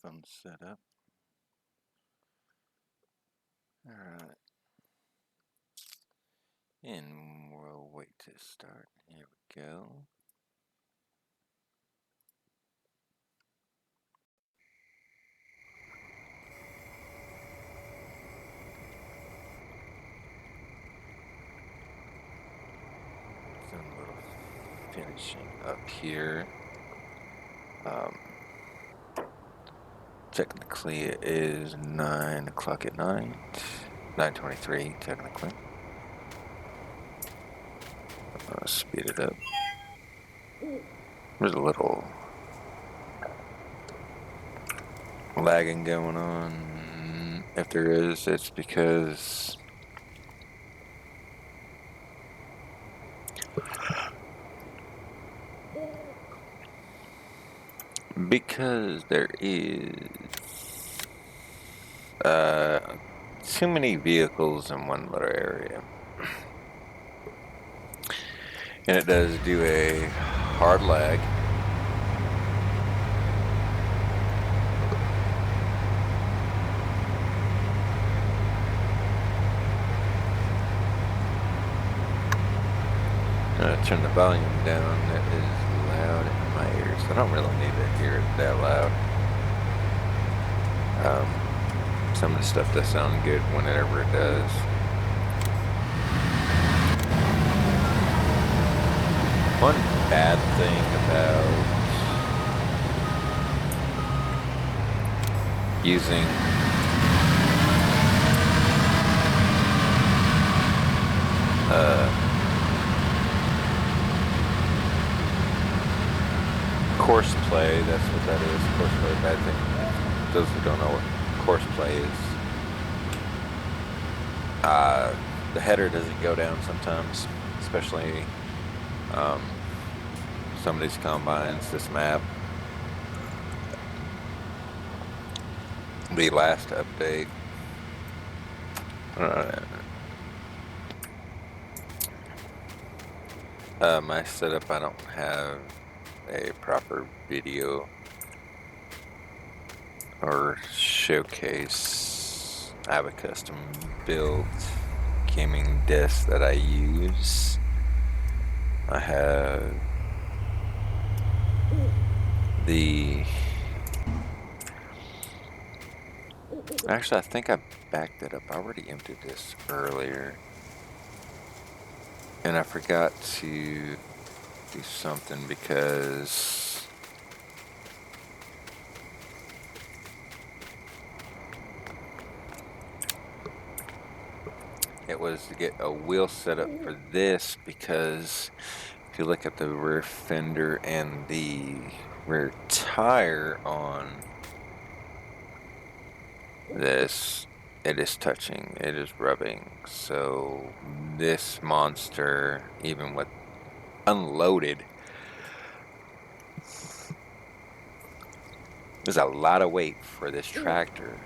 microphone set up. Alright. And we'll wait to start. Here we go. Some little finishing up here. Technically it is 9 o'clock at night. 9:23 technically. Speed it up. There's a little lagging going on. If there is, it's because there is too many vehicles in one little area. And it does do a hard lag. Turn the volume down. That is loud in my ears. I don't really need to hear it that loud. Some of the stuff does sound good whenever it does. One bad thing about using course play, that's what that is. Course play, bad thing. Those who don't know what course play is, the header doesn't go down sometimes, especially some of these combines. This map, the last update, my setup, I don't have a proper video or showcase. I have a custom built gaming desk that I use. I have actually, I think I backed it up. I already emptied this earlier, and I forgot to do something because it was to get a wheel set up for this, because if you look at the rear fender and the rear tire on this, it is touching, it is rubbing. So this monster, even with unloaded, there's a lot of weight for this tractor.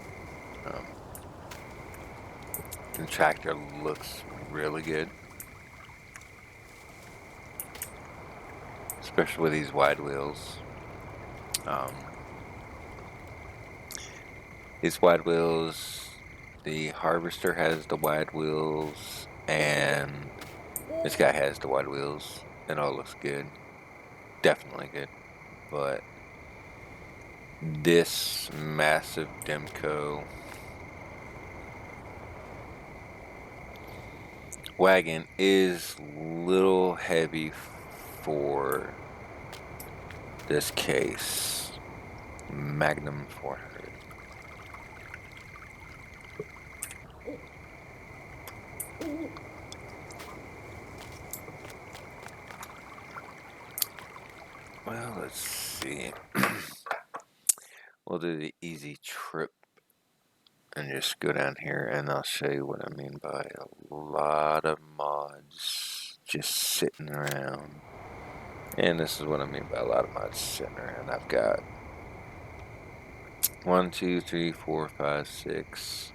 The tractor looks really good, especially with these wide wheels. These wide wheels, the Harvester has the wide wheels, and this guy has the wide wheels. It all looks good, definitely good. But this massive Demco wagon is a little heavy for this case. Magnum 400. Well, let's see. We'll do the easy trip and just go down here, and I'll show you what I mean by a lot of mods just sitting around. And this is what I mean by a lot of mods sitting around. I've got 1, 2, 3, 4, 5, 6,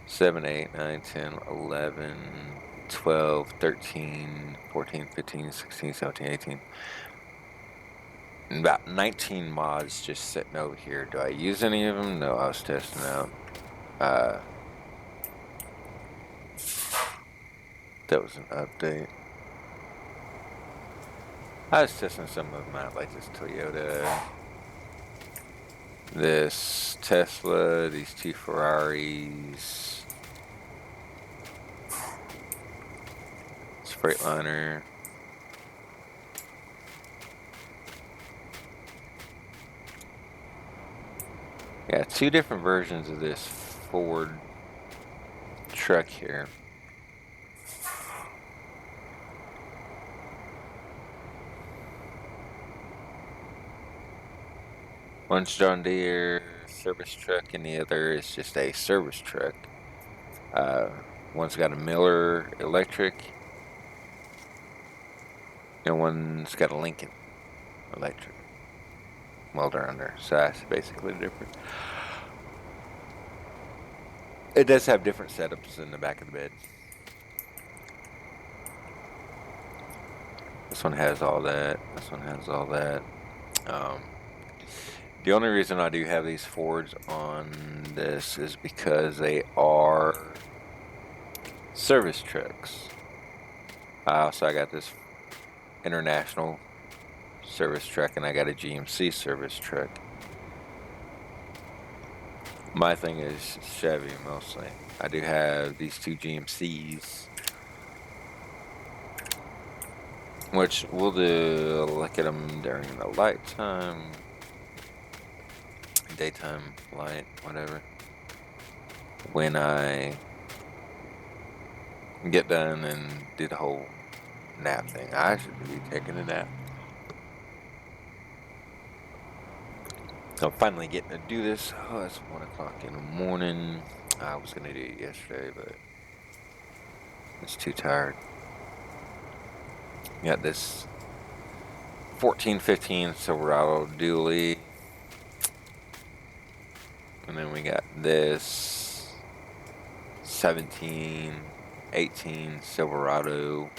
7, 8, 9, 10, 11, 12, 13, 14, 15, 16, 17, 18. About 19 mods just sitting over here. Do I use any of them? No, I was testing out. That was an update. I was testing some of them out, like this Toyota, this Tesla, these two Ferraris, this Freightliner. Yeah, two different versions of this Ford truck here. One's John Deere service truck and the other is just a service truck. One's got a Miller electric and one's got a Lincoln electric. Well, they're under, so that's basically different. It does have different setups in the back of the bed. This one has all that. This one has all that. The only reason I do have these Fords on this is because they are service trucks. I got this International service truck and I got a GMC service truck. My thing is Chevy mostly. I do have these two GMCs, which we'll do look at them during the light time, daytime light, whatever. When I get done and do the whole nap thing. I should be taking a nap. I'm finally getting to do this. Oh, it's 1 o'clock in the morning. I was gonna do it yesterday, but it's too tired. Got this 1415 Silverado dually. And then we got this 1718 Silverado.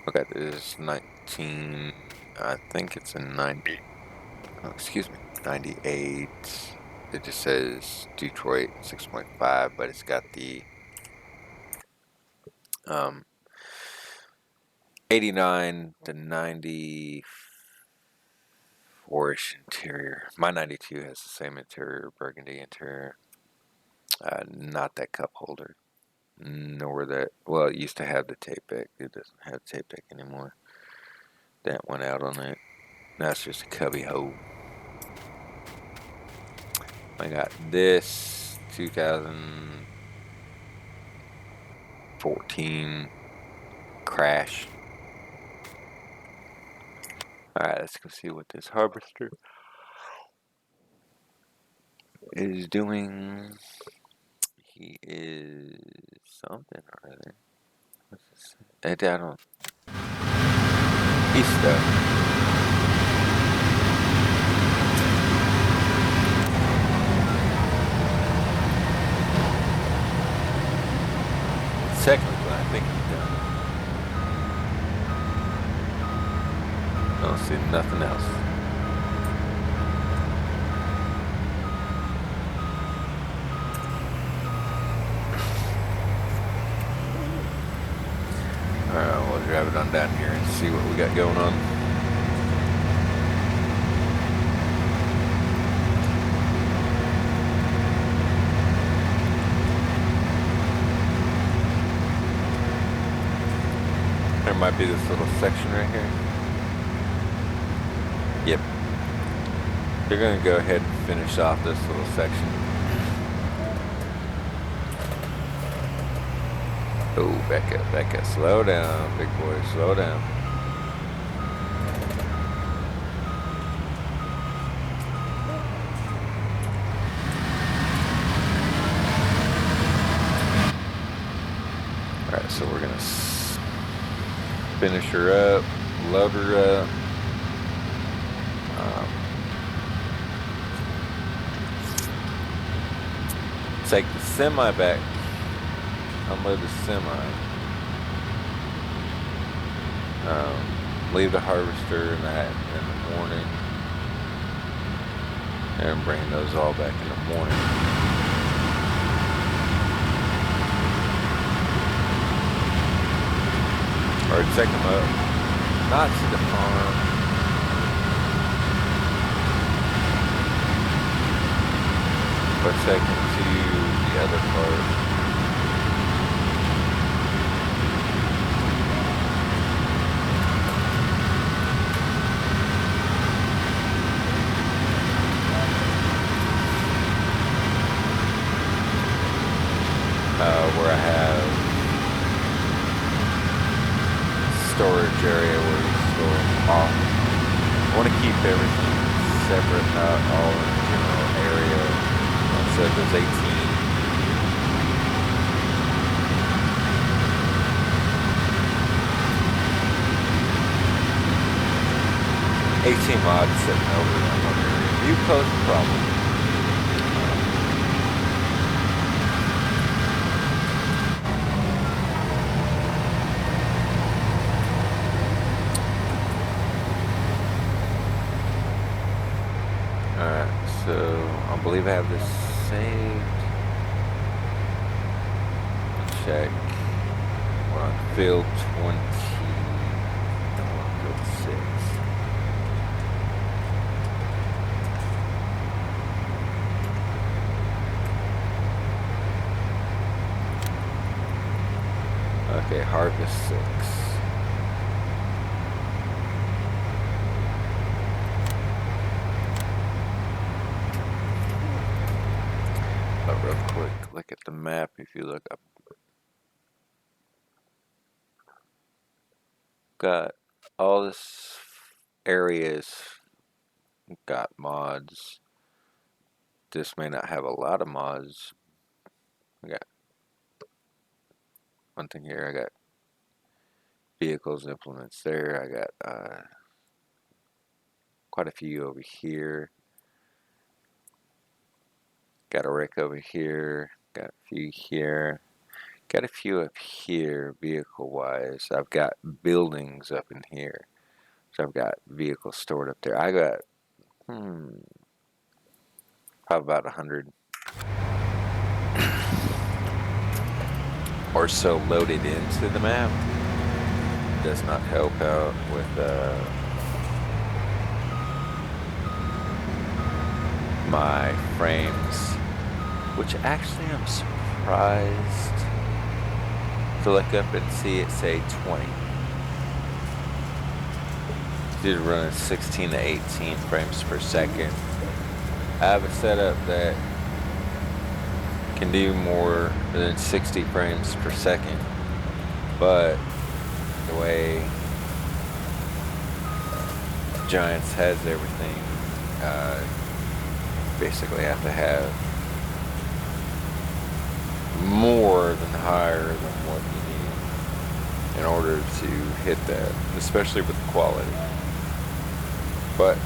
I got this 19, I think it's a 90. Oh, excuse me, 98. It just says Detroit 6.5, but it's got the 89 to 94-ish interior. My 92 has the same interior, burgundy interior. Not that cup holder, nor that. Well, it used to have the tape deck. It doesn't have tape deck anymore. That went out on it. That's just a cubby hole. I got this 2014 Crash. Alright, let's go see what this harvester is doing. He is something or other. What's this? I don't. He's stuck. Technically, I think he's done. I don't see nothing else. Alright, we'll drive it on down here and see what we got going on. There might be this little section right here. Yep. They're going to go ahead and finish off this little section. Oh, back up, back up. Slow down, big boy, slow down. Alright, so we're going to finish her up, load her up. Take the semi back, unload the semi. leave the harvester and that in the morning, and bring those all back in the morning. Or take them up, not to the farm, but take them to the other part. Where I have storage area where you store them off. I want to keep everything separate, not all in a general area. So there's 18 mods sitting over in one area. You pose a problem. So I believe I have this saved. Check. We're on field 20. No, we're on field 6. Okay, harvest 6. Real quick, look at the map. If you look up, got all this areas got mods. This may not have a lot of mods. I got one thing here. I got vehicles implements there. I got quite a few over here. Got a wreck over here. Got a few here. Got a few up here, vehicle-wise. I've got buildings up in here. So I've got vehicles stored up there. I got, probably about 100 or so loaded into the map. Does not help out with my frames, which actually I'm surprised to look up and see it say 20. Did run 16 to 18 frames per second. I have a setup that can do more than 60 frames per second, but the way Giants has everything, basically have to have more than higher than what you need in order to hit that, especially with quality. But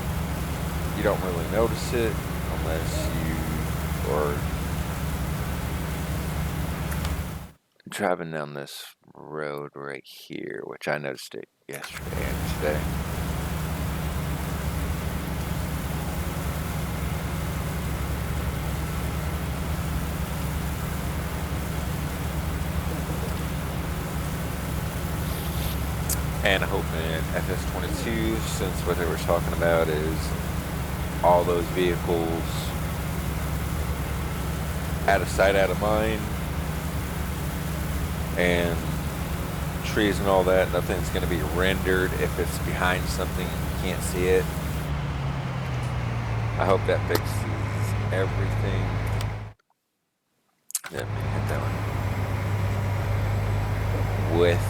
you don't really notice it unless you are driving down this road right here, which I noticed it yesterday and today. And I hope in FS22, since what they were talking about is all those vehicles out of sight, out of mind, and trees and all that, nothing's going to be rendered if it's behind something you can't see it. I hope that fixes everything. Let me hit that one. With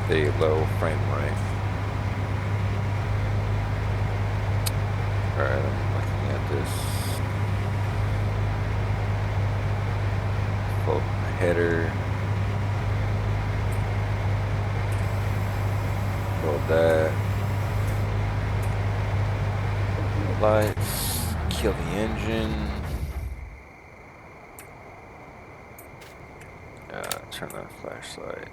the low frame rate. Alright, I'm looking at this. Pull up my header. Pull that. Lights. Kill the engine. turn on the flashlight.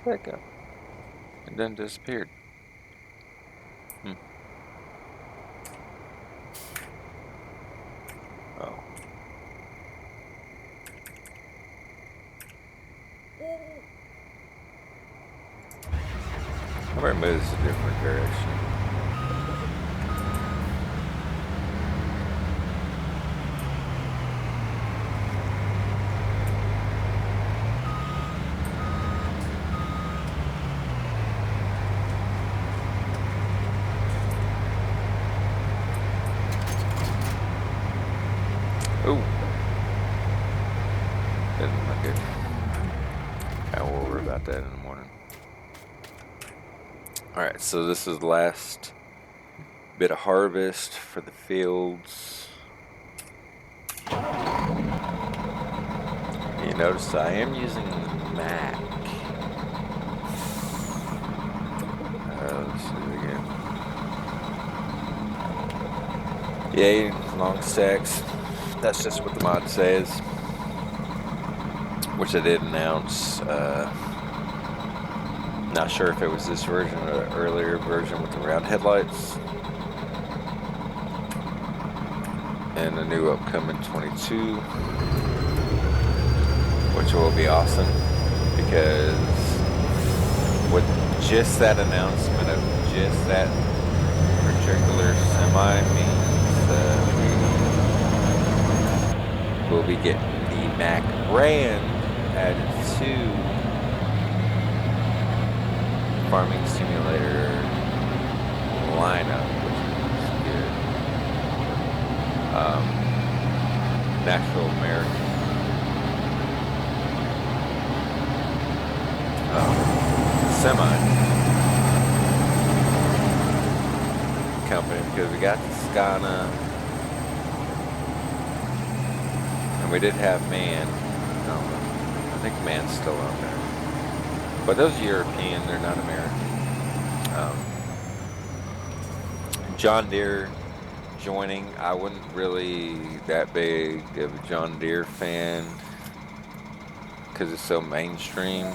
Where'd that go? It then disappeared. Oh. I better move this a different direction. Oh. Doesn't look good. I will worry about that in the morning. Alright, so this is the last bit of harvest for the fields. You notice I am using the Mac. Let's see it again. Yay, long stacks. That's just what the mod says. Which I did announce. Not sure if it was this version or the earlier version with the round headlights. And the new upcoming 22. Which will be awesome. Because with just that announcement of just that particular semi means we'll be getting the Mac brand added to Farming Simulator lineup, which is good. Natural American semi company, because we got the Scana and we did have Man. I think Man's still on there. But those are European, they're not American. John Deere joining. I wasn't really that big of a John Deere fan because it's so mainstream.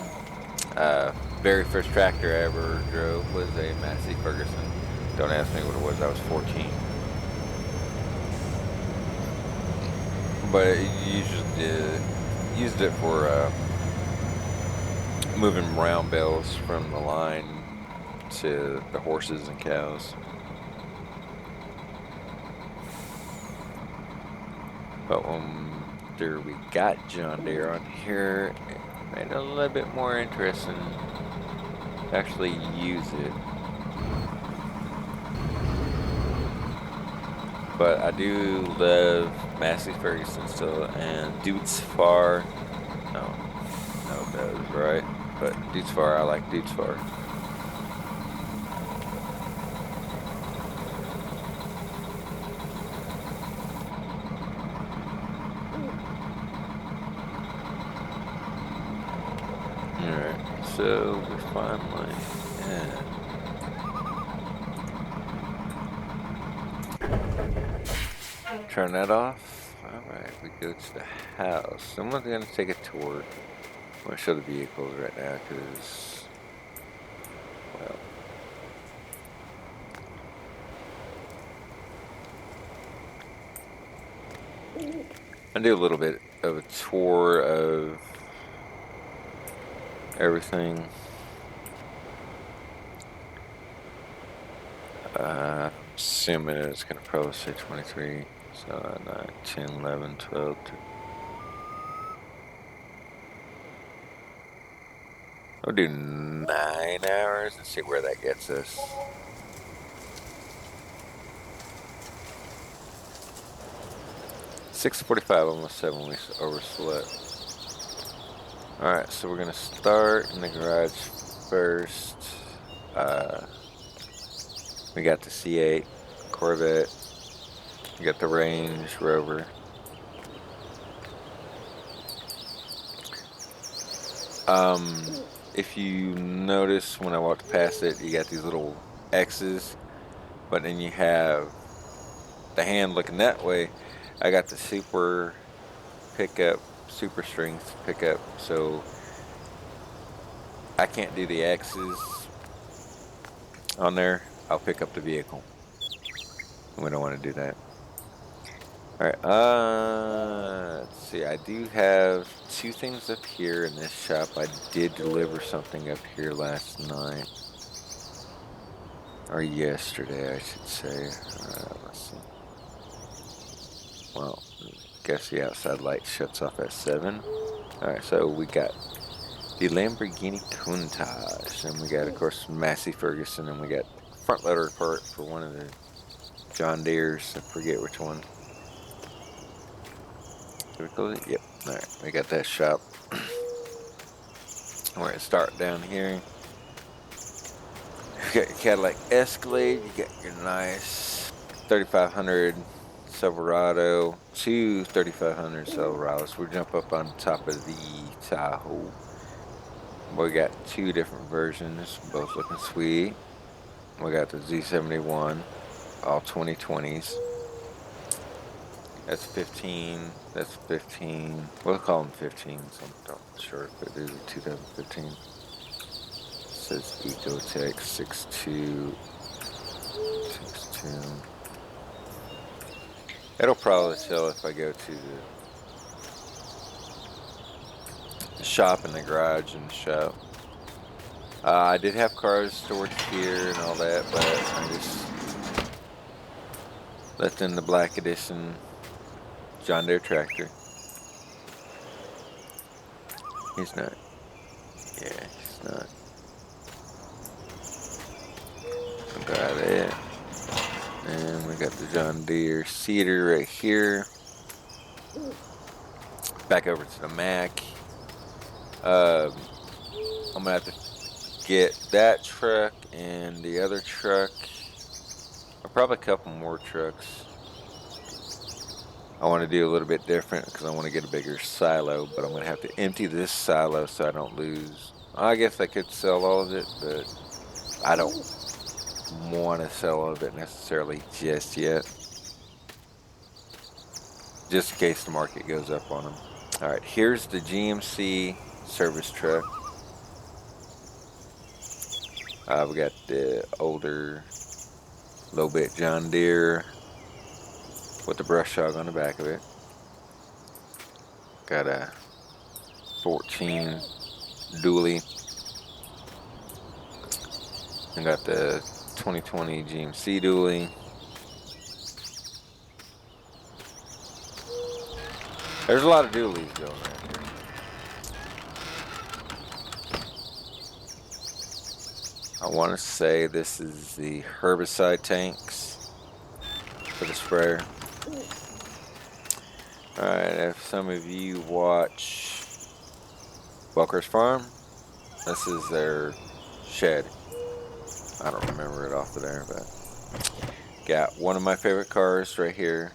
Very first tractor I ever drove was a Massey Ferguson. Don't ask me what it was, I was 14. But used it for moving round bales from the line to the horses and cows. But after we got John Deere on here, it made it a little bit more interesting to actually use it. But I do love Massey Ferguson still, and Dudes Far. No, that was right. But Dudes Far, I like Dudes Far. Alright, so we finally, turn that off. Alright, we go to the house. I'm going to take a tour. I'm going to show the vehicles right now because, well, I do a little bit of a tour of everything. Assuming it's going to probably say 23. So 9, 10, 11, 12. We'll do 9 hours and see where that gets us. $6:45, almost 7 weeks overslept. Alright, so we're gonna start in the garage first. We got the C8 Corvette. You got the Range Rover. If you notice when I walked past it, you got these little X's, but then you have the hand looking that way. I got the super pickup, super strength pickup, so I can't do the X's on there. I'll pick up the vehicle. We don't want to do that. Alright, let's see. I do have 2 things up here in this shop. I did deliver something up here last night. Or yesterday, I should say. Let's see. Well, I guess the outside light shuts off at 7. Alright, so we got the Lamborghini Countach. And we got, of course, Massey Ferguson. And we got front loader part for one of the John Deere's. I forget which one. Did we close it? Yep. Alright, we got that shop. We're going to start down here. You got your Cadillac Escalade. You got your nice 3500 Silverado. 2 3500 Silverados. We'll jump up on top of the Tahoe. We got 2 different versions, both looking sweet. We got the Z71, all 2020s. That's 15. That's 15. We'll call them 15s. I'm not sure if it is a 2015. It says Ecotech 62. It'll probably sell if I go to the shop in the garage and the shop. I did have cars stored here and all that, but I just left in the black edition John Deere tractor. He's not. Yeah, he's not. We got it. And we got the John Deere Cedar right here. Back over to the Mac. I'm gonna have to get that truck and the other truck, or probably a couple more trucks. I want to do a little bit different because I want to get a bigger silo, but I'm going to have to empty this silo so I don't lose. I guess I could sell all of it, but I don't want to sell all of it necessarily just yet. Just in case the market goes up on them. Alright, here's the GMC service truck. We got the older, low bit John Deere with the brush hog on the back of it. Got a 14 dually. And got the 2020 GMC dually. There's a lot of dualies going around here. I want to say this is the herbicide tanks for the sprayer. Alright, if some of you watch Walker's Farm, this is their shed. I don't remember it off of there, but got one of my favorite cars right here.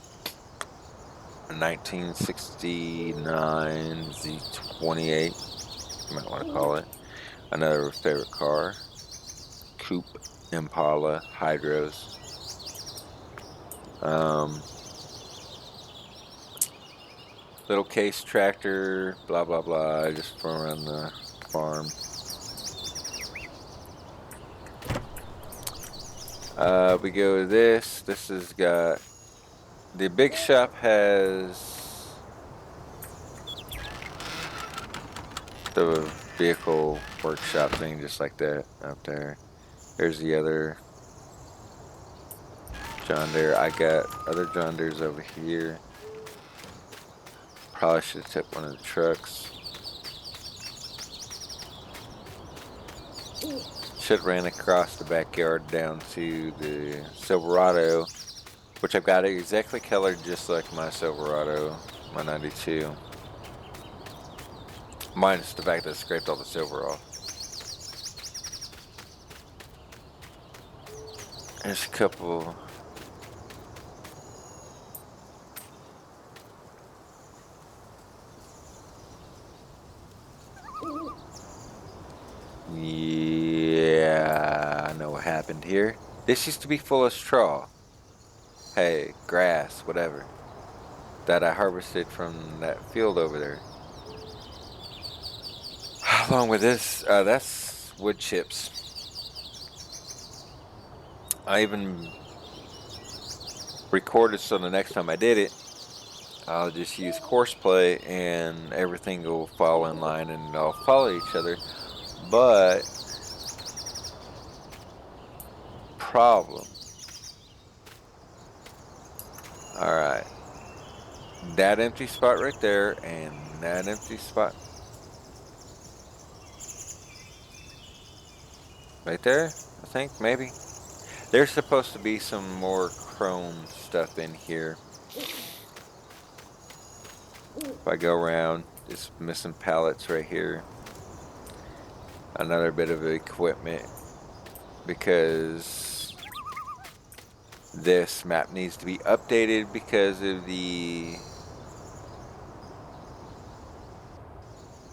A 1969 Z28, you might want to call it. Another favorite car. Coupe Impala Hydros. Little case tractor, blah blah blah, just from around the farm. We go to this. This has got, the big shop has the vehicle workshop thing just like that out there. There's the other John Deere. I got other John Deeres over here. Probably should have took one of the trucks. Should have ran across the backyard down to the Silverado, which I've got it exactly colored just like my Silverado, my 92. Minus the fact that I scraped all the silver off. There's a couple Yeah, I know what happened here. This used to be full of straw. Hey, grass, whatever. That I harvested from that field over there. Along with this, that's wood chips. I even recorded so the next time I did it, I'll just use courseplay and everything will fall in line and they'll follow each other. But problem. Alright. That empty spot right there and that empty spot right there, I think, maybe. There's supposed to be some more chrome stuff in here. If I go around, just missing pallets right here. Another bit of equipment because this map needs to be updated because of the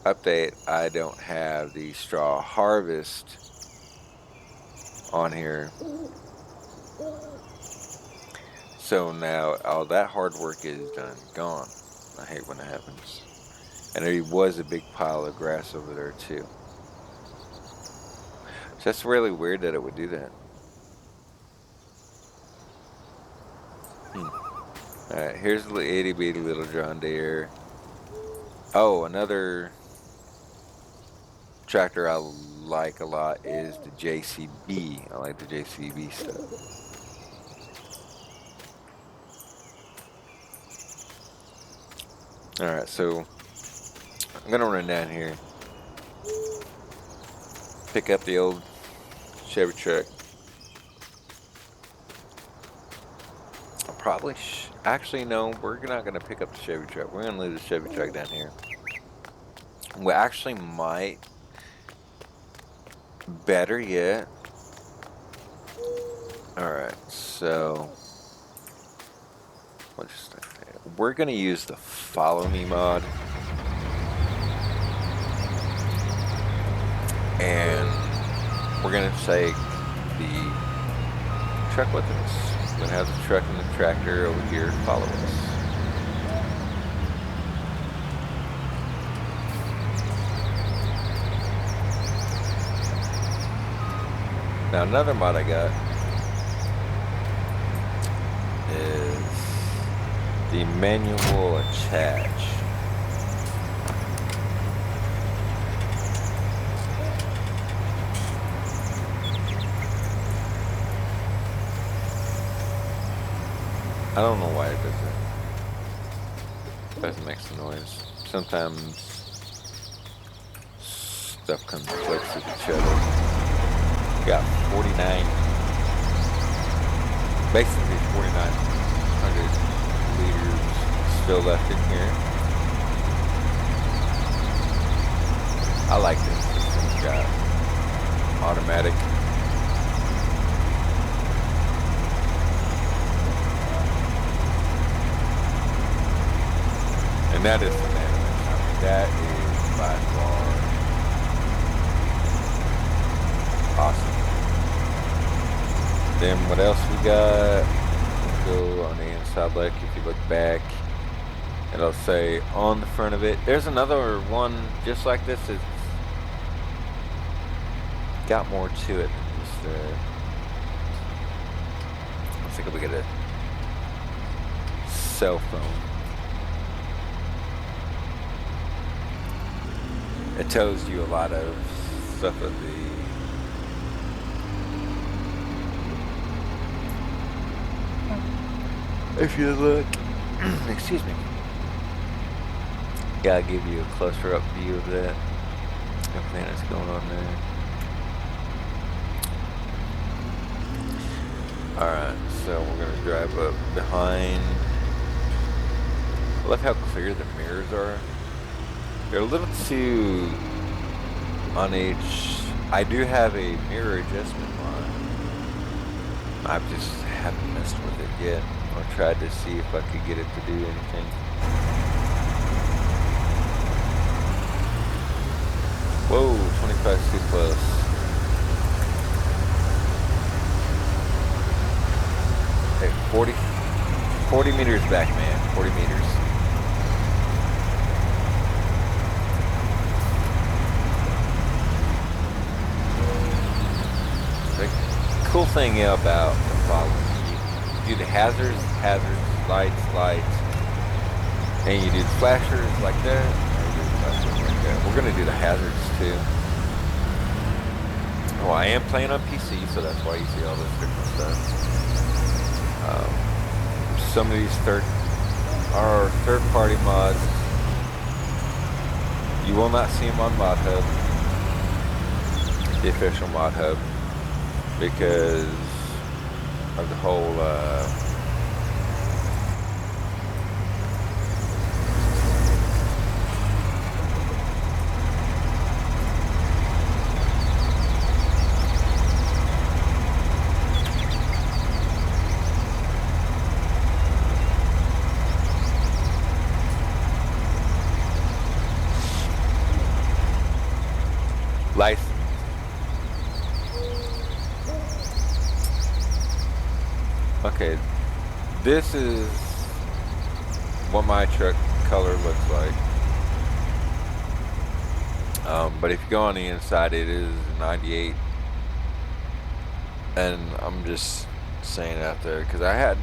update. I don't have the straw harvest on here. So now all that hard work is done, gone. I hate when it happens. And there was a big pile of grass over there too. So that's really weird that it would do that. Alright, here's the itty bitty little John Deere. Oh, another tractor I like a lot is the JCB. I like the JCB stuff. Alright, so I'm gonna run down here, pick up the old Chevy truck. I'll probably actually no, we're not gonna pick up the Chevy truck. We're gonna leave the Chevy truck down here. We actually might, better yet. Alright, so we're gonna use the follow me mod. And we're gonna take the truck with us. We're gonna have the truck and the tractor over here follow us. Now another mod I got is the manual attach. I don't know why it does that. It doesn't make the noise. Sometimes stuff conflicts with each other. We got 49, basically 4,900 liters still left in here. I like this. This one's got automatic. And that is unanimous. I mean, that is by far awesome. Then what else we got? Let's go on the inside look. If you look back, it'll say on the front of it. There's another one just like this. It's got more to it than just let's think if we get a cell phone. It tells you a lot of stuff of the. If you look, excuse me. Yeah, I'll give you a closer up view of that. Everything that's going on there. Alright, so we're gonna drive up behind. I love how clear the mirrors are. They're a little too on each. I do have a mirror adjustment line. I just haven't messed with it yet or tried to see if I could get it to do anything. Whoa, 25 that's too close. Hey, 40 meters back, man. 40 meters. The cool thing about the following, you do the hazards, lights, and you do the flashers like that, and you do the flashers like that. We're gonna do the hazards too. Well, I am playing on PC, so that's why you see all this different stuff. Some of these third-party mods, you will not see them on Mod Hub, the official Mod Hub, because of the whole license. Okay, this is what my truck color looks like. But if you go on the inside, it is 98. And I'm just saying out there because I have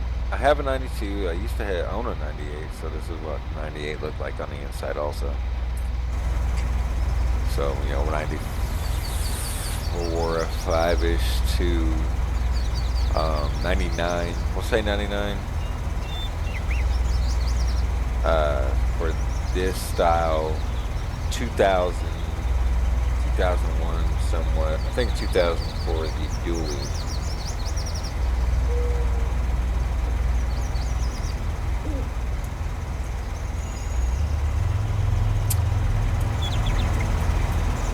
a 92. I used to own a 98, so this is what 98 looked like on the inside also. So, you know, 94, 5-ish to 99. We'll say 99 for this style. 2000, 2001, somewhat. I think 2004 the dually.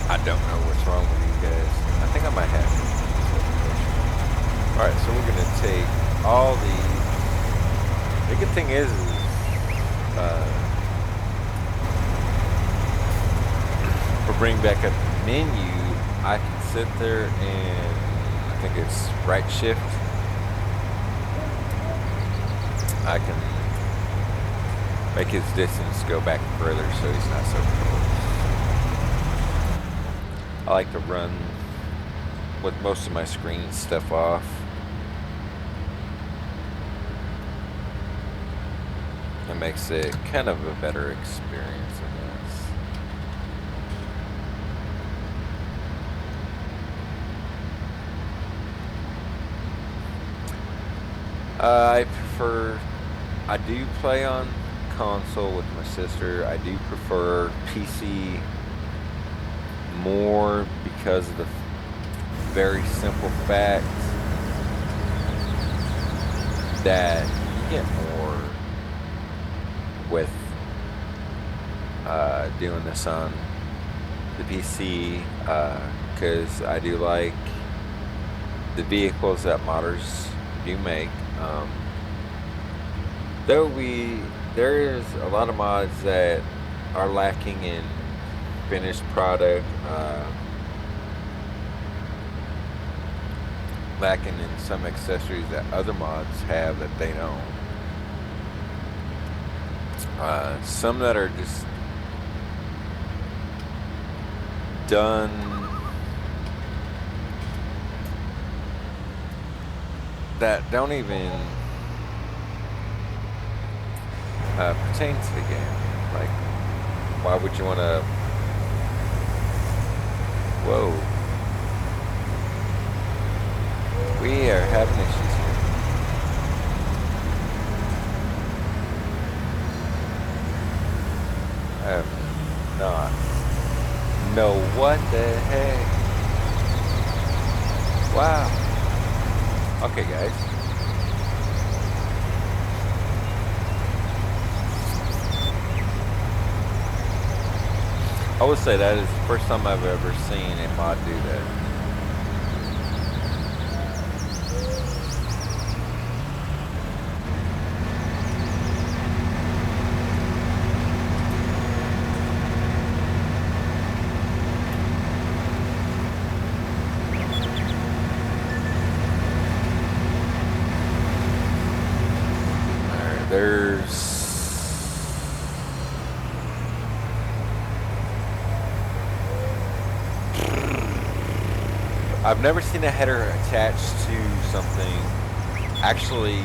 I don't know what's wrong with you guys. I think I might have it. Alright, so we're going to take all the good thing is for bring back up the menu, I can sit there and I think it's right shift. I can make his distance go back further so he's not so close. I like to run with most of my screen stuff off. It makes it kind of a better experience, I guess. I do play on console with my sister. I do prefer PC more because of the very simple fact that you get more with doing this on the PC, because I do like the vehicles that modders do make. Though there is a lot of mods that are lacking in finished product, lacking in some accessories that other mods have that they don't. Some that are just done that don't even pertain to the game. Like, why would you want to? Whoa, we are having issues here. I have not know what the heck. Wow. Okay, guys. I would say that is the first time I've ever seen a mod do that. I've never seen a header attached to something actually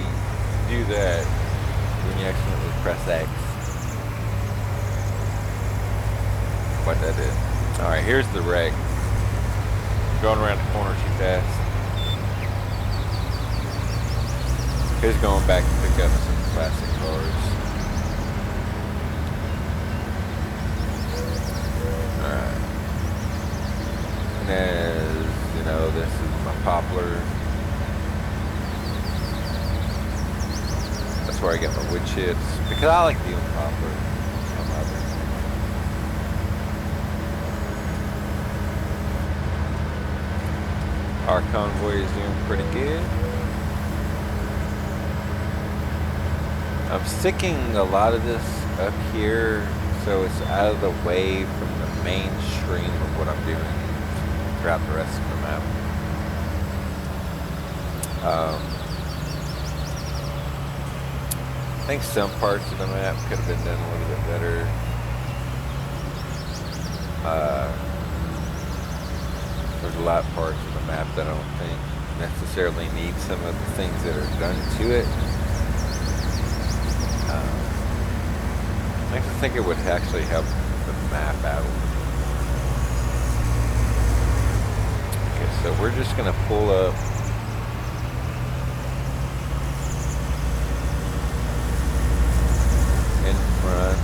do that when you accidentally press X. What that is. Alright, here's the wreck. Going around the corner too fast. Here's going back to pick up some classic cars. Alright. And as you know, this is my poplar. That's where I get my wood chips. Because I like dealing poplar. Our convoy is doing pretty good. I'm sticking a lot of this up here so it's out of the way from the mainstream of what I'm doing throughout the rest of the map. I think some parts of the map could have been done a little bit better. There's a lot of parts of the map that I don't think necessarily need some of the things that are done to it. I think it would actually help the map out. Okay, so we're just gonna pull up. In front.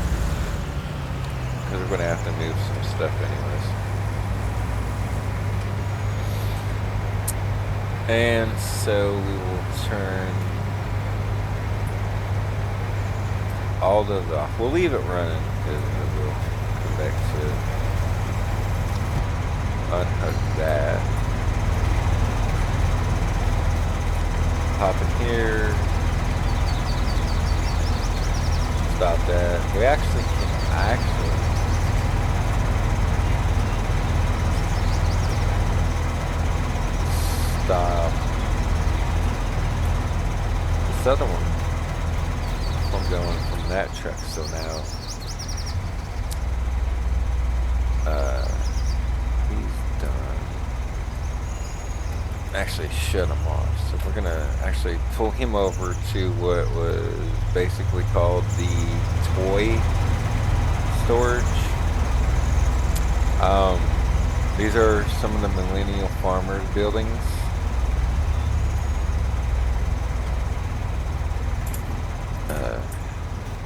Because we're gonna have to move some stuff anyways. And so we will turn all those off. We'll leave it running because we'll come back to unhook that. Hop in here. Stop that. We actually can stop this other one from going from that truck. So now he's done. Actually shut him off. So we're gonna actually pull him over to what was basically called the toy storage. These are some of the Millennial Farmers buildings.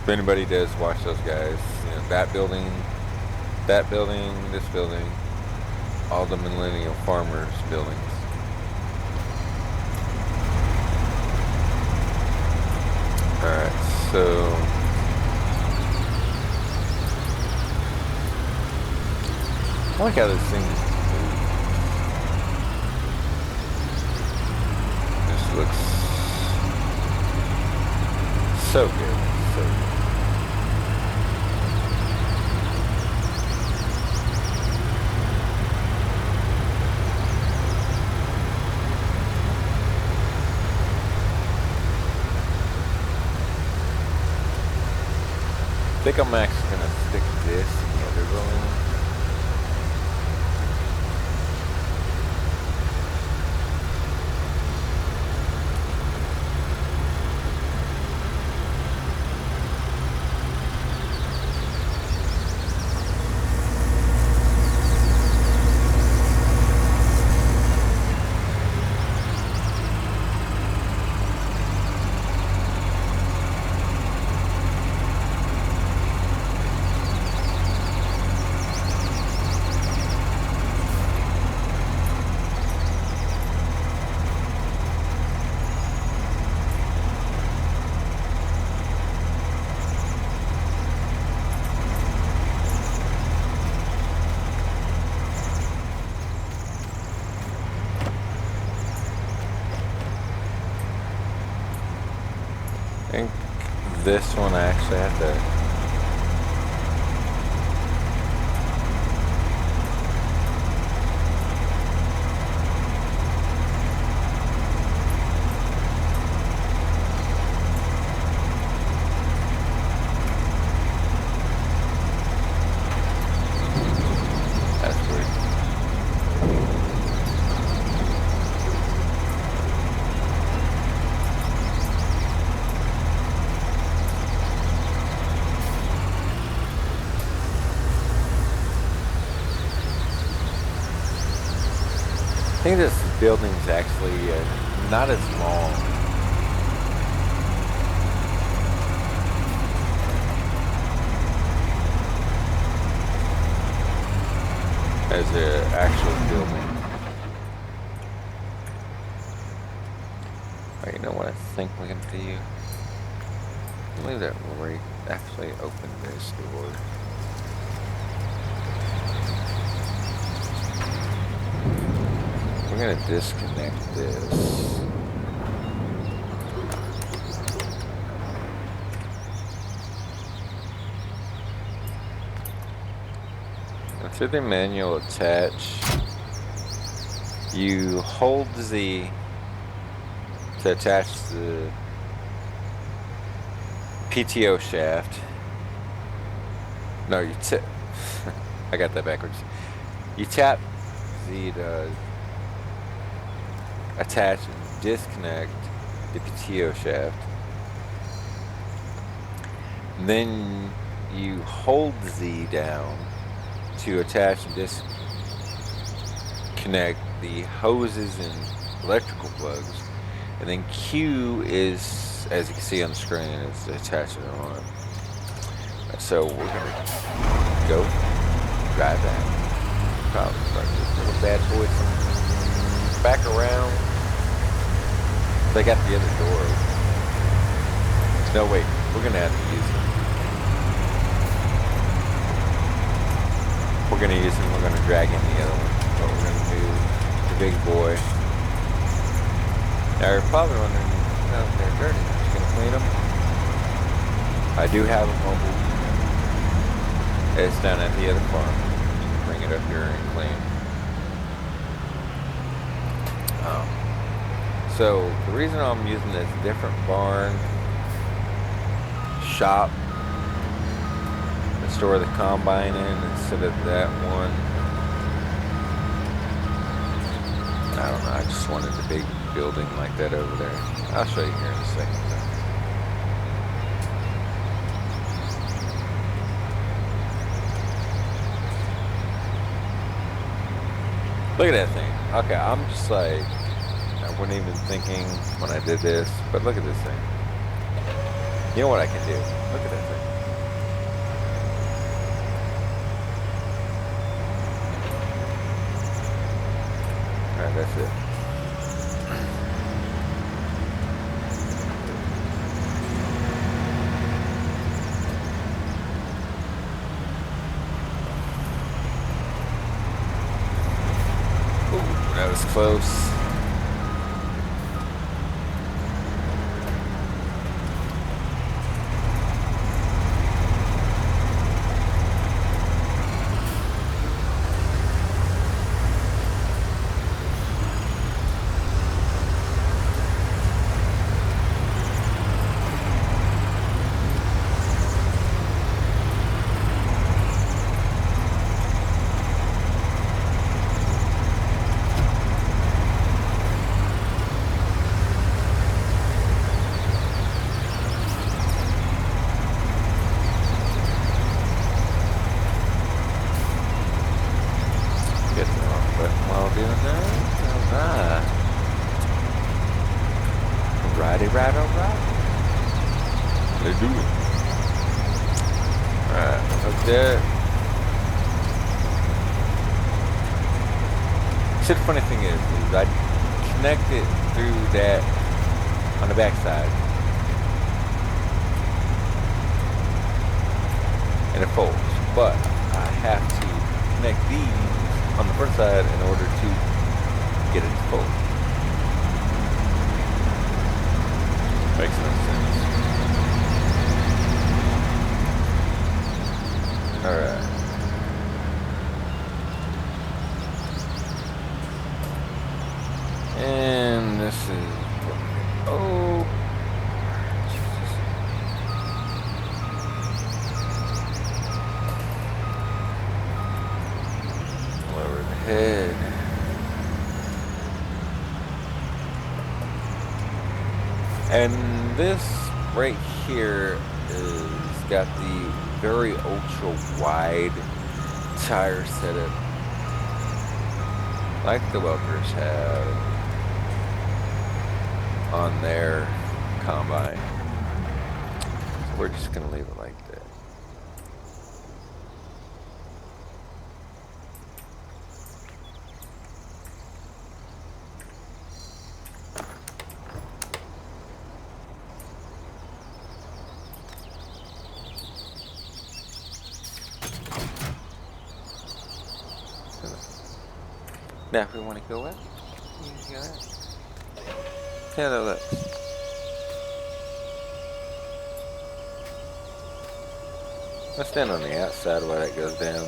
If anybody does watch those guys, you know, that building, this building, all the Millennial Farmers buildings. Alright, so I like how this thing just looks so good. So good. I think I'm actually going to stick this in the other building. I think this one I actually have to think this building's actually not as long as the actual building. Alright, you know what I think we can do? Leave that right. Actually, open this door. We're gonna disconnect this. And through the manual attach, you hold Z to attach the PTO shaft. No, you tip. I got that backwards. You tap Z to attach and disconnect the PTO shaft. And then you hold Z down to attach and disconnect the hoses and electrical plugs. And then Q is, as you can see on the screen, is attaching it on. So we're gonna go drive that. Probably start this little bad boy back around. They got the other door open. No, wait, we're gonna have to use it. We're gonna use it. We're gonna drag in the other one. But we're gonna do the big boy. Now you're probably wondering, no, they're dirty. I'm just gonna clean them. I do have a mobile. It's down at the other farm. Bring it up here and clean. So the reason I'm using this different barn shop to store the combine in instead of that one, I don't know, I just wanted a big building like that over there. I'll show you here in a second. Look at that thing. Okay, I'm just like, I wasn't even thinking when I did this, but look at this thing. You know what I can do? Look at that thing. Alright, that's it. Ooh, that was close. Right. Let's do it. Alright, hook that. See, the funny thing is I connect it through that on the back side. And it folds. But I have to connect these on the front side in order to get it to fold. Makes no sense. Alright. And this is... Oh! Jesus. Lower the head. And this right here is got the very ultra wide tire setup. like the welders have on their combine. So we're just gonna leave it like that. Now if we want to go up, you can go out. See how that looks. Let's stand on the outside while that goes down.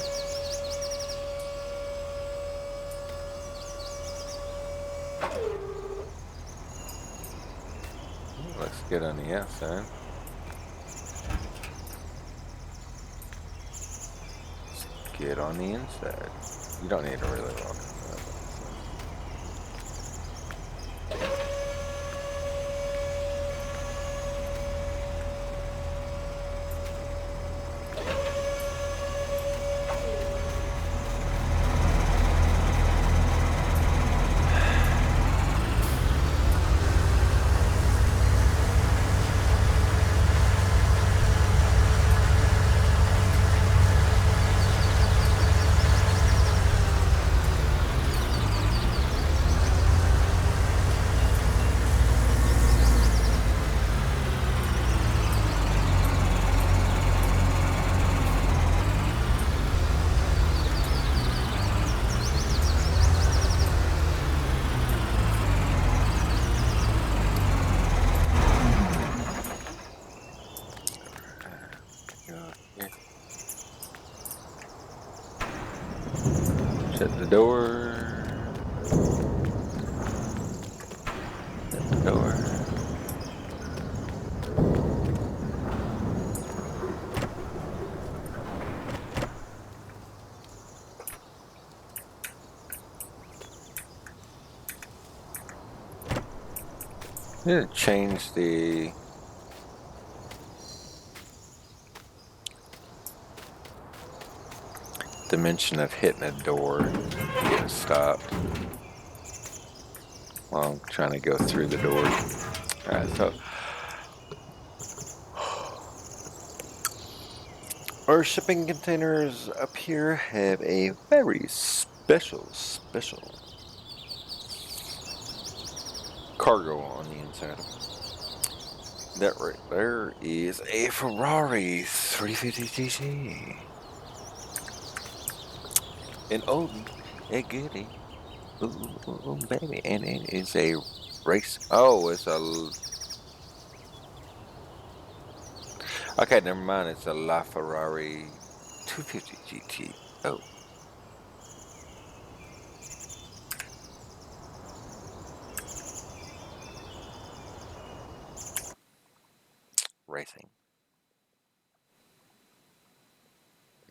Looks good on the outside. Let's get on the inside. You don't need to really walk inside. Shut the door. Shut the door. I'm gonna change the dimension of hitting a door to get it stopped while I'm trying to go through the door. Alright, so our shipping containers up here have a very special cargo on the inside. That right there is a Ferrari 350cc. An oldie, a goodie. Ooh, baby. And it is a race. Oh, it's a. Okay, never mind. It's a LaFerrari 250 GT. Oh. Racing.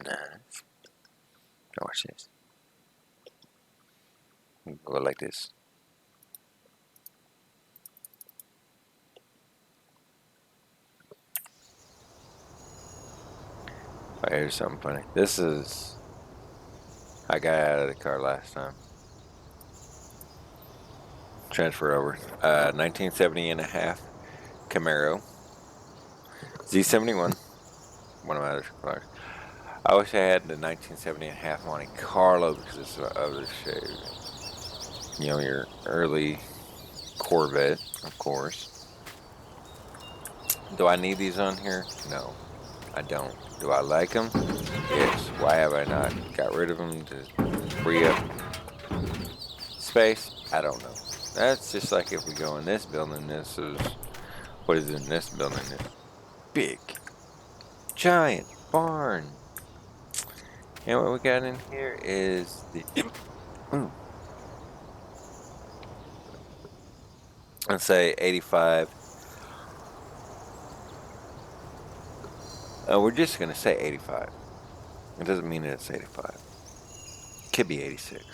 Nice. Now watch this. Go like this. Oh, here's something funny. This is. I got out of the car last time. Transfer over. 1970 and a half Camaro. Z71. One of my other cars. I wish I had the 1970 and a half Monte Carlo because it's the other shape. You know, your early Corvette, of course. Do I need these on here? No, I don't. Do I like them? Yes. Why have I not got rid of them to free up space? I don't know. That's just like if we go in this building, this is, what is in this building? This big, giant barn. And what we got in here is the, let's say 85. We're just going to say 85. It doesn't mean it's 85. Could be 86.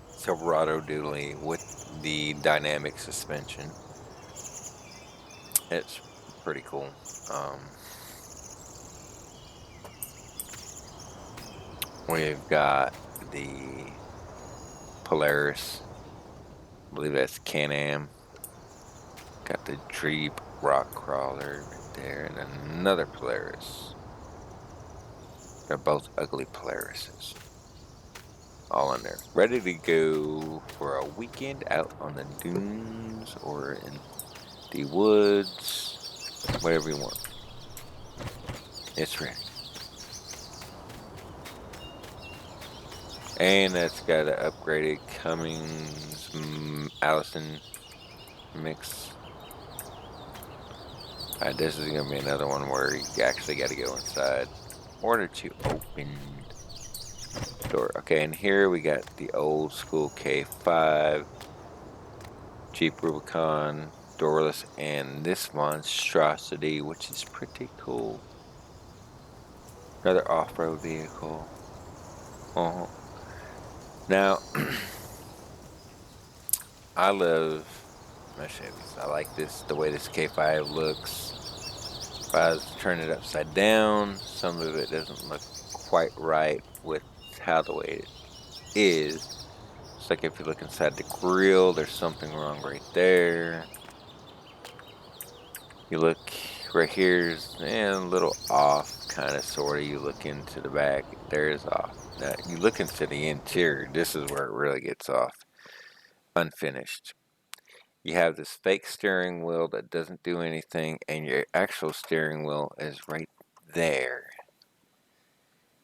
Silverado dually with the dynamic suspension. It's pretty cool. We've got the Polaris. I believe that's Can-Am. Got the Dreep Rock Crawler right there, and another Polaris. They're both ugly Polarises. All in there. Ready to go for a weekend out on the dunes or in the woods. Whatever you want. It's ready. And that's got an upgraded Cummins Allison mix. This is going to be another one where you actually got to go inside in order to open the door. Okay, and here we got the old school K5 Jeep Rubicon doorless, and this monstrosity, which is pretty cool. Another off-road vehicle. Now, I love my Chevys. I like the way this K5 looks. If I was to turn it upside down, some of it doesn't look quite right with the way it is. It's like if you look inside the grill, there's something wrong right there. You look right here's a little off, kind of, sort of. You look into the back, there's off. Now, you look into the interior, this is where it really gets off. Unfinished. You have this fake steering wheel that doesn't do anything, and your actual steering wheel is right there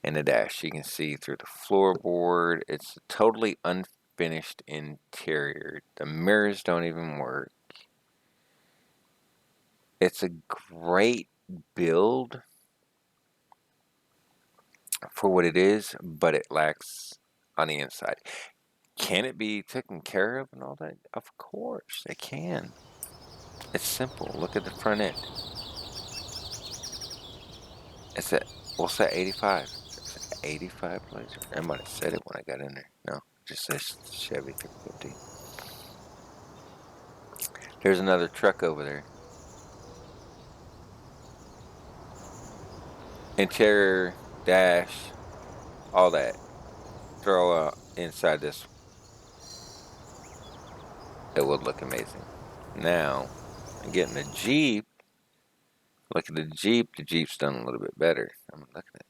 in the dash. You can see through the floorboard. It's a totally unfinished interior. The mirrors don't even work. It's a great build for what it is, but it lacks on the inside. Can it be taken care of and all that? Of course, it can. It's simple. Look at the front end. It's at, what's that, 85? It's 85 Blazer. I might have said it when I got in there. No, it just says Chevy 350. There's another truck over there. Interior, dash, all that. Throw out inside this. It would look amazing. Now, getting the Jeep. Look at the Jeep. The Jeep's done a little bit better. I'm looking at it.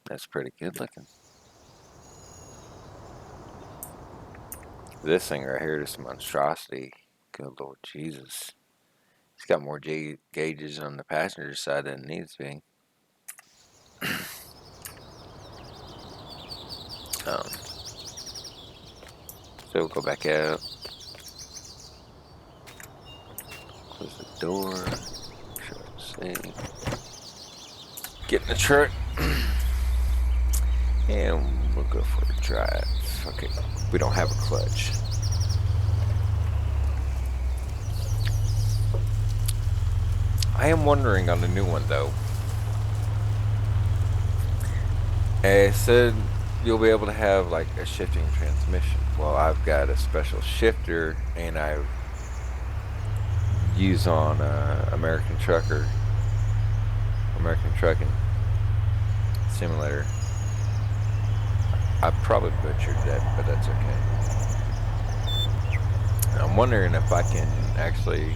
That's pretty good looking. This thing right here, this monstrosity. Good Lord Jesus. It's got more gauges on the passenger side than it needs to be. So we'll go back out. Close the door. See. Get in the truck. And we'll go for a drive. Okay, we don't have a clutch. I am wondering on the new one though. It said you'll be able to have like a shifting transmission. Well, I've got a special shifter, and I use on American Trucking Simulator. I probably butchered that, but that's okay. I'm wondering if I can actually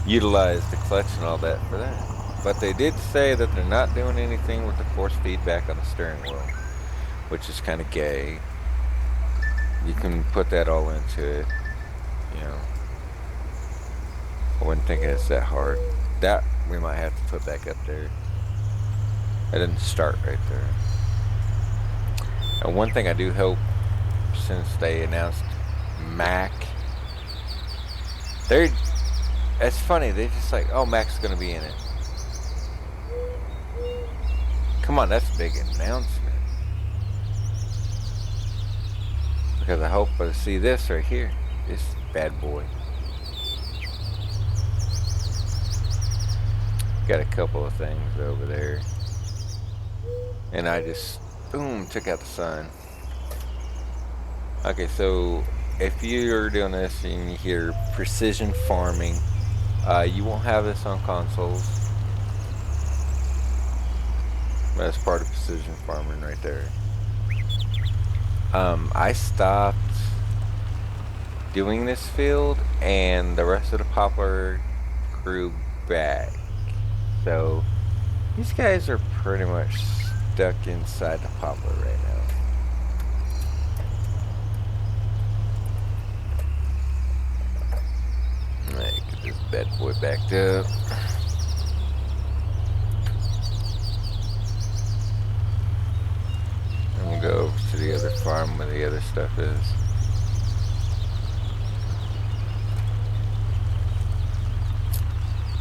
utilize the clutch and all that for that. But they did say that they're not doing anything with the force feedback on the steering wheel, which is kind of gay. You can put that all into it, you know. I wouldn't think it's that hard. That we might have to put back up there. It didn't start right there. And one thing I do hope, since they announced Mac, it's funny, they're just like, oh, Mac's gonna be in it. Come on, that's a big announcement. Because I hope to see this right here. This bad boy. Got a couple of things over there. And I just, boom, took out the sun. Okay, so if you're doing this and you hear precision farming, you won't have this on consoles. That's part of precision farming right there. I stopped doing this field, and the rest of the poplar grew back. So these guys are pretty much stuck inside the poplar right now. Alright, get this bad boy backed up. And we'll go over to the other farm where the other stuff is.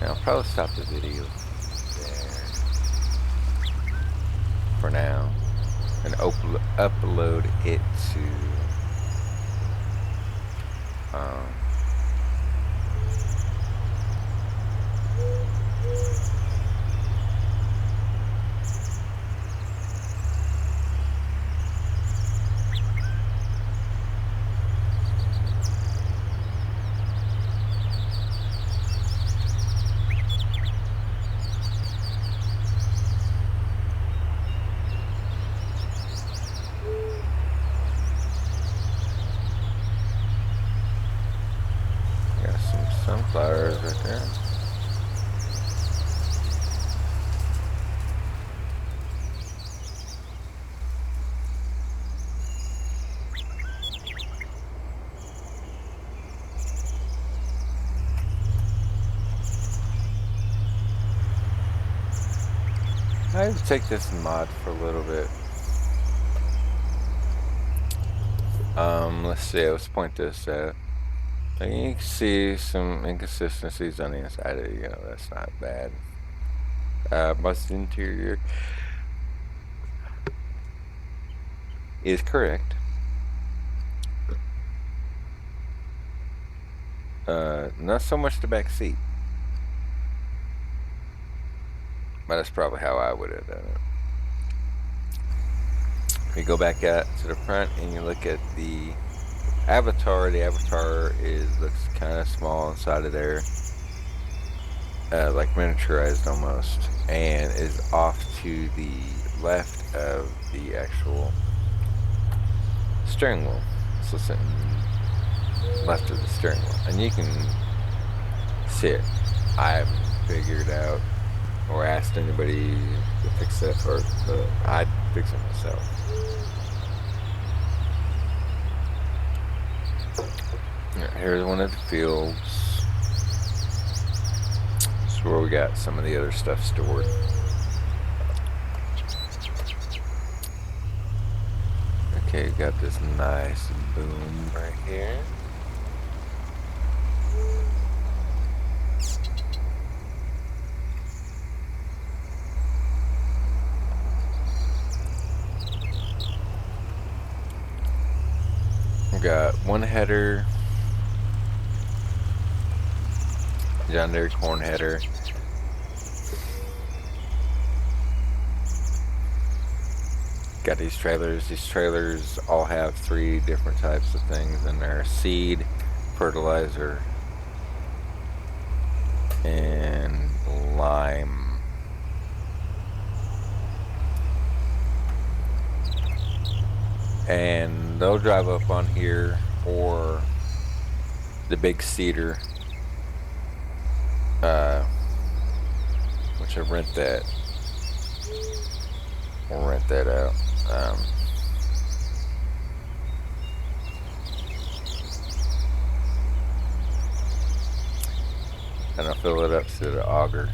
And I'll probably stop the video there for now and upload it to got some sunflowers right there. I have to take this mod for a little bit. Let's see, let's point this out. You can see some inconsistencies on the inside of it, you know, that's not bad. Most interior is correct. Not so much the back seat. But that's probably how I would have done it. You go back out to the front and you look at the avatar. The avatar looks kind of small inside of there, like miniaturized almost, and is off to the left of the actual steering wheel. So sitting left of the steering wheel, and you can see it. I haven't figured out or asked anybody to fix that part, but I'd fix it myself. Here's one of the fields. This is where we got some of the other stuff stored. Okay, got this nice boom right here. We got one header, John Deere corn header. Got these trailers. These trailers all have 3 different types of things in there: seed, fertilizer, and lime. And they'll drive up on here, or the big cedar, which I rent that. We'll rent that out. And I'll fill it up to the auger.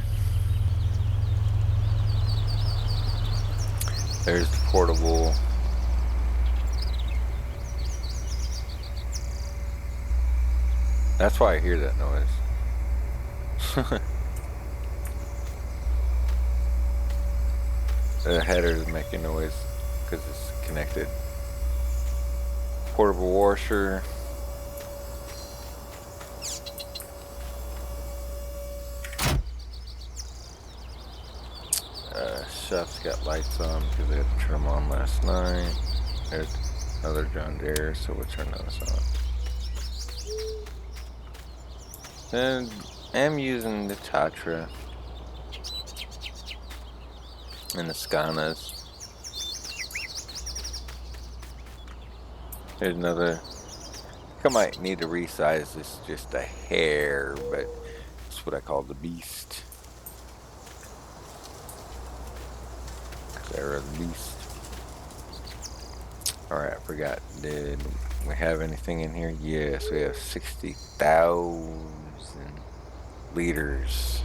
There's the portable. That's why I hear that noise. The header is making noise because it's connected. Portable washer. Shop's got lights on because they had to turn them on last night. There's another John Deere, so we'll turn those on. And I'm using the Tatra. and the Scanas. Here's another. I think I might need to resize this just a hair, but it's what I call the beast. They're the beast. Alright, I forgot. Did we have anything in here? Yes, we have 60,000 liters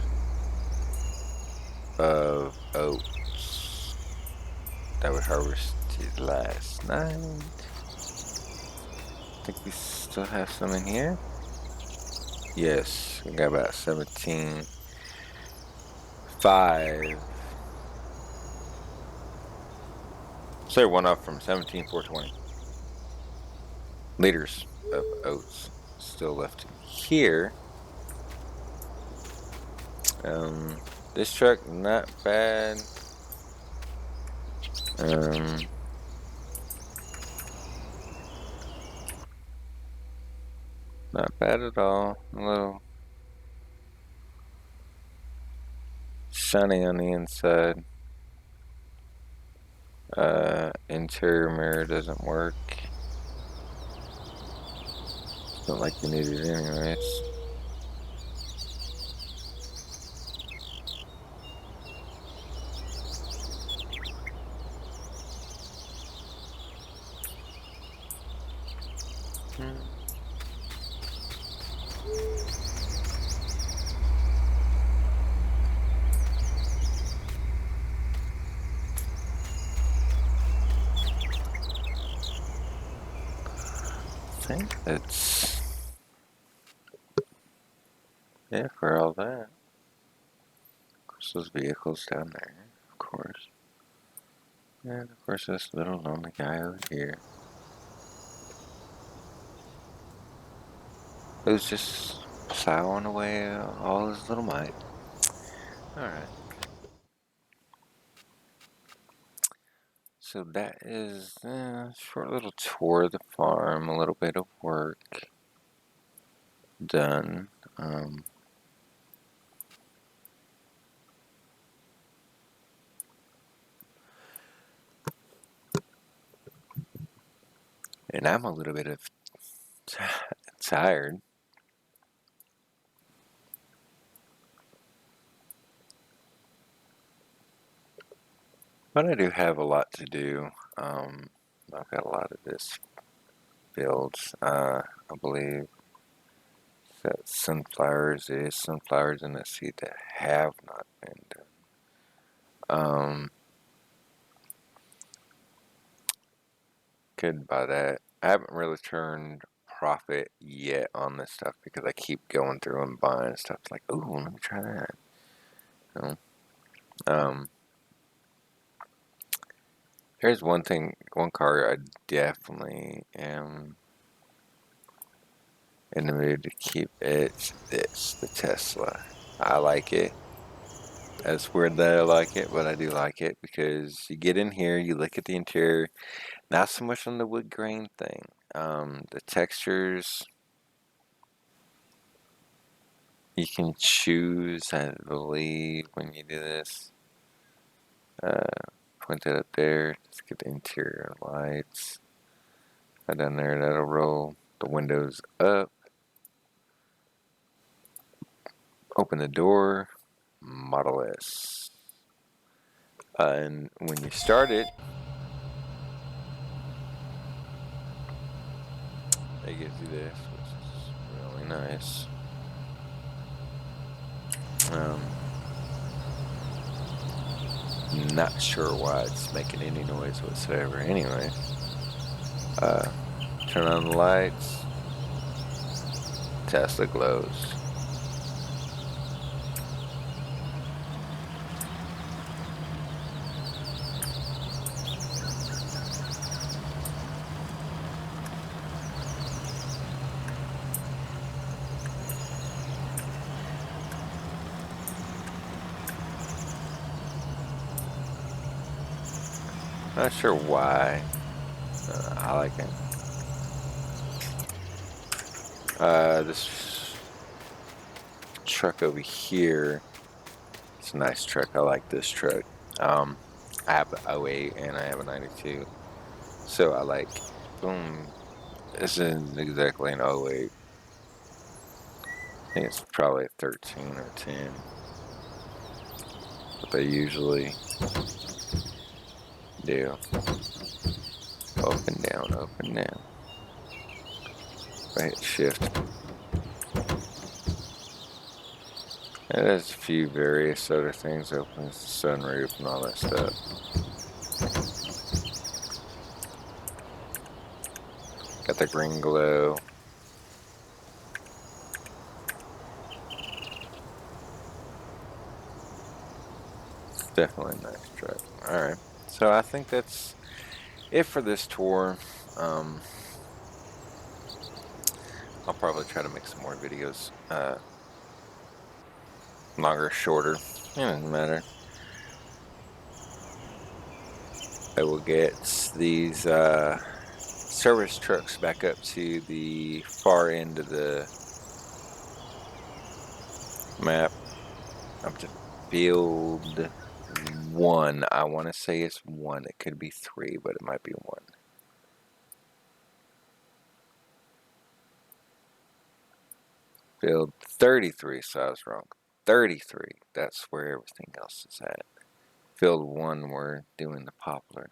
of oats that we harvested last night. I think we still have some in here. Yes, we got about 17.5. So one up from 17,420 liters of oats still left in here. This truck not bad. Not bad at all. A little shiny on the inside. Interior mirror doesn't work. Not like you need it anyways. I think that's it for all that. Of course, those vehicles down there, of course. And of course, this little lonely guy over here. Who's just plowing away all his little might. Alright. So that is a short little tour of the farm, a little bit of work done. And I'm a little bit of tired. But I do have a lot to do. I've got a lot of this builds. I believe that sunflowers is sunflowers in the seed that have not been done. Could buy that. I haven't really turned profit yet on this stuff because I keep going through and buying stuff like, oh, let me try that. You know? Here's one car I definitely am in the mood to keep. It's this, the Tesla. I like it. That's weird that I like it, but I do like it because you get in here, you look at the interior, not so much on the wood grain thing. The textures, you can choose, I believe, when you do this. Point that up there, just get the interior lights. Right down there, that'll roll the windows up. Open the door, Model S. And when you start it, it gives you this, which is really nice. Not sure why it's making any noise whatsoever. Anyway, turn on the lights. Tesla glows. Not sure why. I like it. This truck over here, it's a nice truck. I like this truck. I have a 08 and I have a 92. So I like, boom, this isn't exactly an 08. I think it's probably a 13 or 10. But they usually do. Up and down, up and down. If I hit shift. And there's a few various other things. Opens the sunroof and all that stuff. Got the green glow. Definitely a nice truck. Alright. So I think that's it for this tour. I'll probably try to make some more videos. Longer, shorter. It doesn't matter. I will get these service trucks back up to the far end of the map. Up to field 1. I want to say it's 1. It could be 3, but it might be 1. Field 33, so I was wrong. 33. That's where everything else is at. Field 1, we're doing the poplar.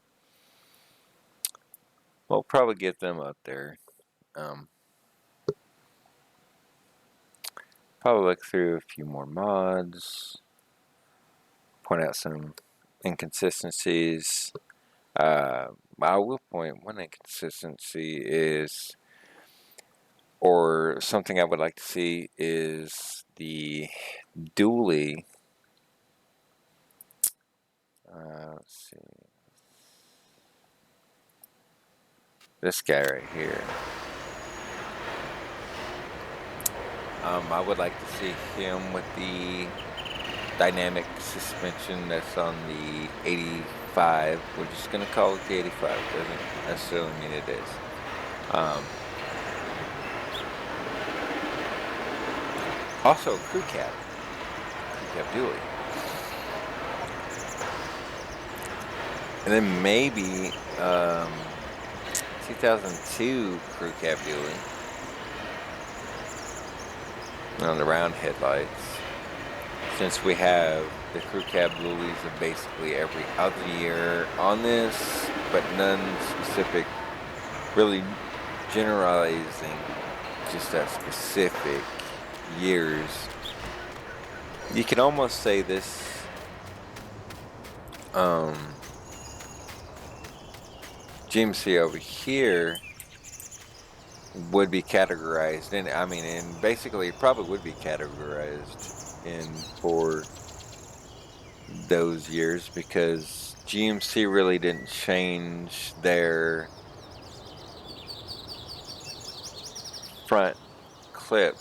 We'll probably get them up there. Probably look through a few more mods. Point out some inconsistencies. I will point one inconsistency is, or something I would like to see, is the dually. Let's see. This guy right here. I would like to see him with the dynamic suspension that's on the 85. We're just going to call it the 85. Doesn't necessarily mean it is. Also, crew cab dually. And then maybe 2002 crew cab dually. On the round headlights. Since we have the crew cab dualies of basically every other year on this, but none specific, really generalizing just that specific years. You can almost say this GMC over here would be categorized in, I mean, and basically it probably would be categorized in for those years, because GMC really didn't change their front clip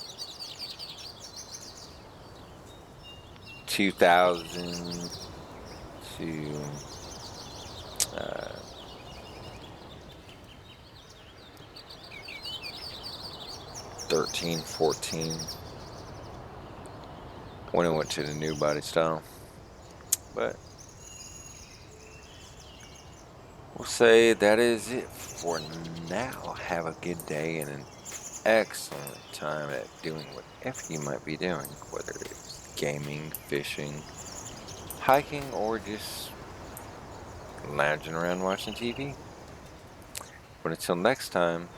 2000 to 13, 14, when it went to the new body style. But we'll say that is it for now. Have a good day and an excellent time at doing whatever you might be doing, whether it's gaming, fishing, hiking, or just lounging around watching TV. But until next time,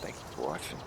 thank you for watching.